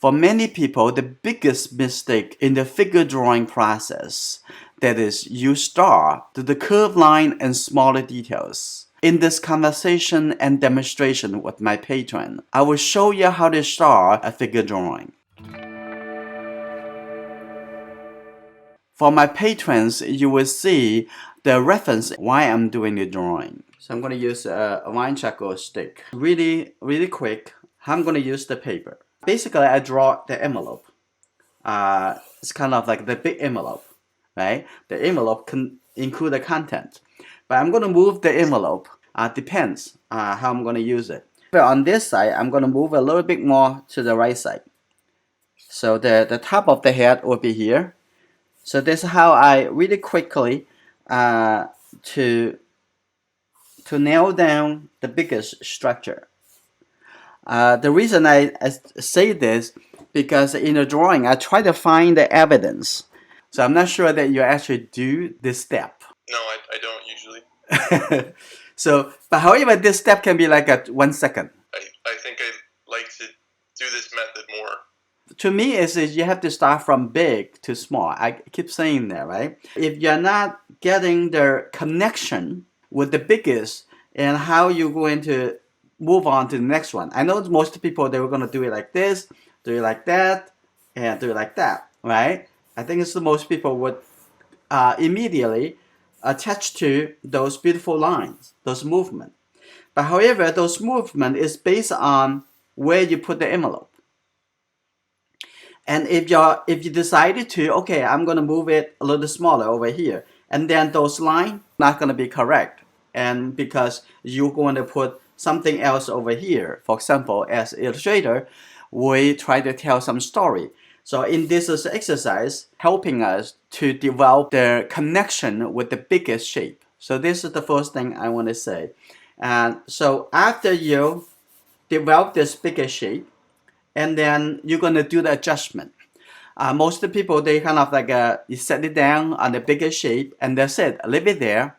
For many people, the biggest mistake in the figure drawing process, that is, you start to the curved line and smaller details. In this conversation and demonstration with my patron, I will show you how to start a figure drawing. For my patrons, you will see the reference why I'm doing the drawing. So I'm going to use a wine charcoal stick. Really quick, I'm going to use the paper. Basically, I draw the envelope. It's kind of like the big envelope, right? The envelope can include the content. But I'm going to move the envelope. Depends how I'm going to use it. But on this side, I'm going to move a little bit more to the right side. So the top of the head will be here. So this is how I really quickly to nail down the biggest structure. The reason I say this, because in the drawing I try to find the evidence. So I'm not sure that you actually do this step. No, I don't usually. So, but however, this step can be like at 1 second. I think I like to do this method more. To me, is you have to start from big to small. I keep saying that, right? If you're not getting the connection with the biggest, and how you're going to move on to the next one. I know most people, they were going to do it like this, do it like that, and do it like that, right? I think it's the most people would immediately attach to those beautiful lines, those movements. But however, those movement is based on where you put the envelope. And if you decided to, okay, I'm going to move it a little smaller over here, and then those lines not going to be correct, and because you're going to put something else over here. For example, as illustrator, we try to tell some story. So in this exercise, helping us to develop the connection with the biggest shape. So this is the first thing I want to say. And so after you develop this bigger shape, and then you're going to do the adjustment. Most of the people, they kind of like you set it down on the bigger shape, and that's it, leave it there,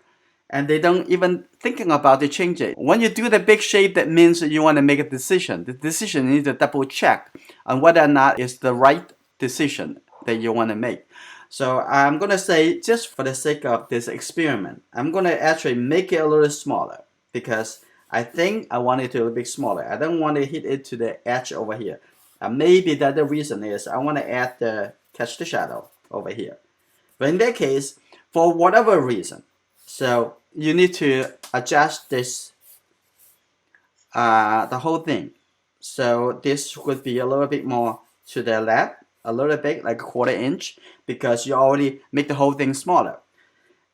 and they don't even thinking about to change it. When you do the big shape, that means you want to make a decision. The decision, you need to double check on whether or not it's the right decision that you want to make. So I'm going to say, just for the sake of this experiment, I'm going to actually make it a little smaller, because I think I want it to be a little bit smaller. I don't want to hit it to the edge over here. Maybe that the reason is I want to add catch the shadow over here. But in that case, for whatever reason, so you need to adjust this, the whole thing. So this would be a little bit more to the left, a little bit, like a 1/4 inch, because you already make the whole thing smaller.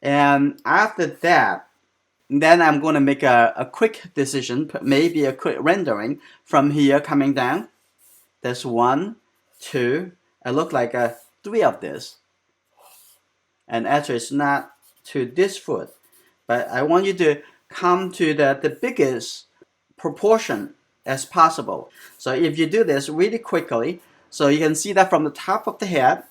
And after that, then I'm going to make a quick decision, maybe a quick rendering from here coming down. There's 1, 2, it look like 3 of this. And actually it's not to this foot, but I want you to come to the biggest proportion as possible. So if you do this really quickly, so you can see that from the top of the head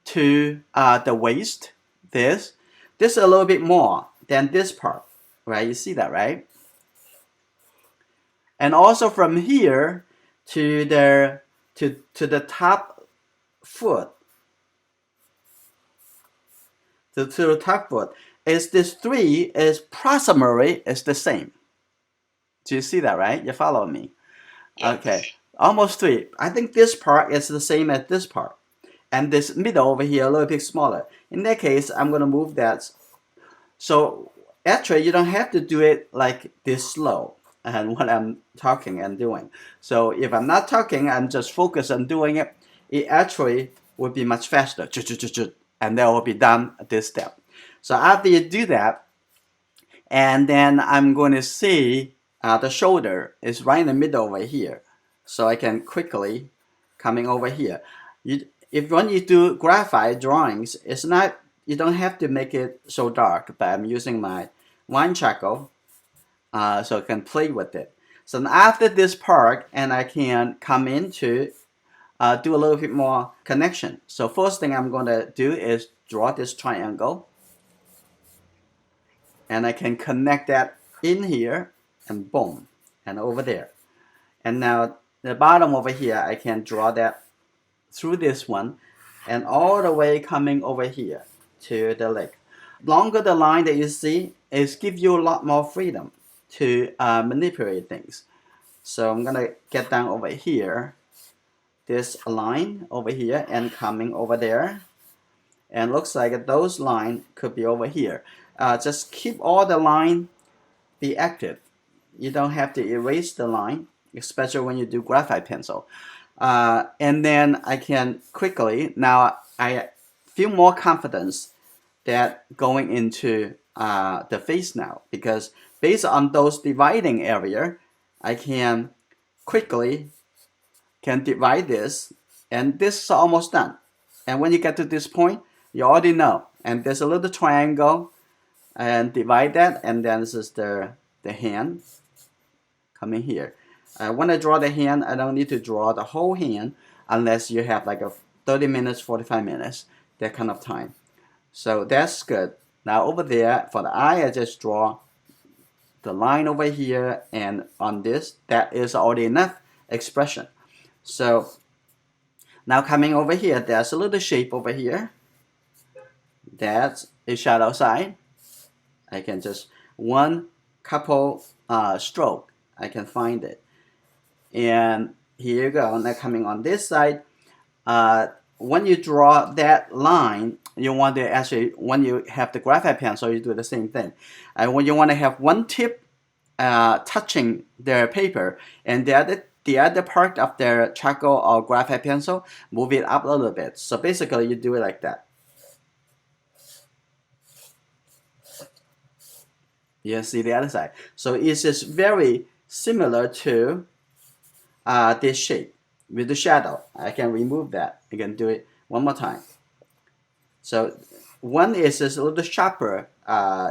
to the waist, this is a little bit more than this part, right? You see that, right? And also from here to the top foot, to the top foot, is this 3 is approximately is the same. Do you see that, right? You follow me? Yeah. Okay, almost 3. I think this part is the same as this part, and this middle over here a little bit smaller. In that case, I'm going to move that. So actually, you don't have to do it like this slow and when I'm talking and doing. So if I'm not talking, I'm just focused on doing it, it actually would be much faster. And that will be done at this step. So after you do that, and then I'm going to see the shoulder is right in the middle over here. So I can quickly coming over here. If when you do graphite drawings, it's not, you don't have to make it so dark, but I'm using my wine charcoal, so I can play with it. So after this part, and I can come into do a little bit more connection. So first thing I'm going to do is draw this triangle, and I can connect that in here, and boom, and over there. And now the bottom over here, I can draw that through this one and all the way coming over here to the leg. Longer the line that you see is give you a lot more freedom to manipulate things. So I'm gonna get down over here, this line over here and coming over there, and looks like those lines could be over here. Just keep all the line be active. You don't have to erase the line, especially when you do graphite pencil. And then I can quickly, now I feel more confidence that going into the face now, because based on those dividing area, I can quickly divide this, and this is almost done. And when you get to this point, you already know. And there's a little triangle, and divide that, and then this is the hand coming here. When I draw the hand, I don't need to draw the whole hand unless you have like a 30 minutes, 45 minutes, that kind of time. So that's good. Now over there, for the eye, I just draw the line over here, and on this, that is already enough expression. So now coming over here, there's a little shape over here. That's a shadow side. I can just one couple stroke, I can find it. And here you go. Now coming on this side, when you draw that line, you want to actually, when you have the graphite pencil, you do the same thing. When you want to have one tip touching the paper, and the other part of the charcoal or graphite pencil, move it up a little bit. So basically, you do it like that. You see the other side. So it's just very similar to this shape with the shadow. I can remove that. I can do it one more time. So one is just a little sharper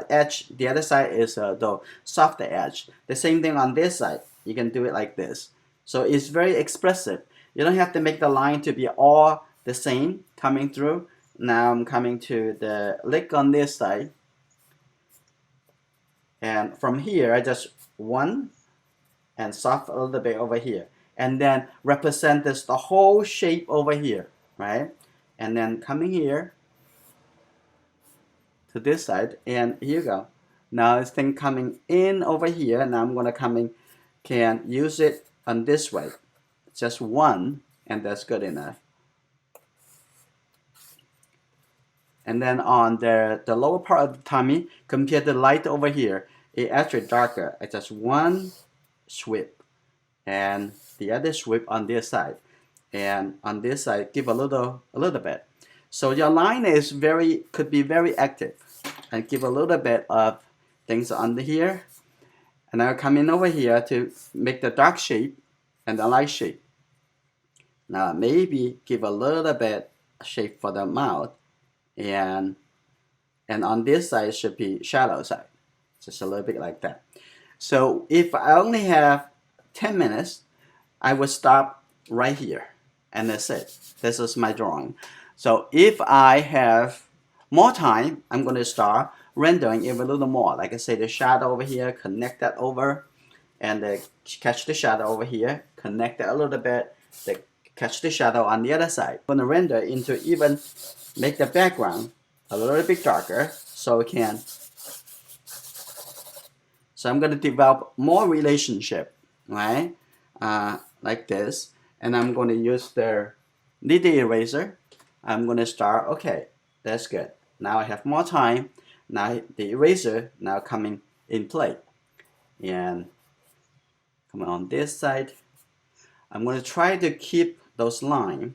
edge. The other side is the softer edge. The same thing on this side. You can do it like this. So it's very expressive. You don't have to make the line to be all the same coming through. Now I'm coming to the leg on this side. And from here, I just one and soft a little bit over here. And then represent this, the whole shape over here, right? And then coming here to this side, and here you go. Now this thing coming in over here. Now I'm gonna can use it on this way. Just one, and that's good enough. And then on the lower part of the tummy, compared to the light over here, it actually darker. It's just one sweep, and the other sweep on this side, and on this side give a little bit. So your line is could be very active, and give a little bit of things under here, and I'll come in over here to make the dark shape and the light shape. Now maybe give a little bit shape for the mouth, and on this side should be shadow side, just a little bit like that. So if I only have 10 minutes, I would stop right here, and that's it. This is my drawing. So if I have more time, I'm going to start rendering it a little more. Like I say, the shadow over here, connect that over, and catch the shadow over here, connect that a little bit, catch the shadow on the other side. I'm going to render into even make the background a little bit darker, so it can. So I'm going to develop more relationship, right? Like this, and I'm going to use the little eraser. I'm going to start. Okay, that's good. Now I have more time. Now the eraser now coming in play, and coming on this side. I'm going to try to keep those lines.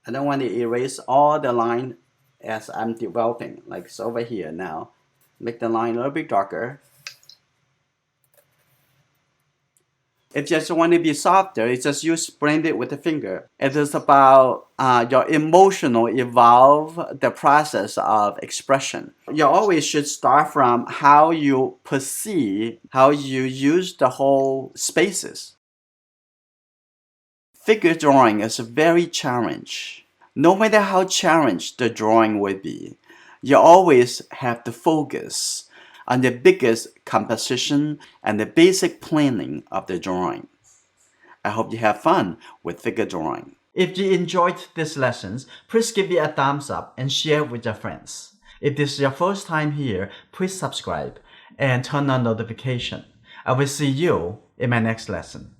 I don't want to erase all the line as I'm developing, like it's over here now. Make the line a little bit darker. If you just want to be softer, it's just you blend it with the finger. It is about your emotional evolve the process of expression. You always should start from how you perceive, how you use the whole spaces. Figure drawing is a very challenge. No matter how challenged the drawing would be, you always have to focus on the biggest composition and the basic planning of the drawing. I hope you have fun with figure drawing. If you enjoyed these lessons, please give me a thumbs up and share with your friends. If this is your first time here, please subscribe and turn on notification. I will see you in my next lesson.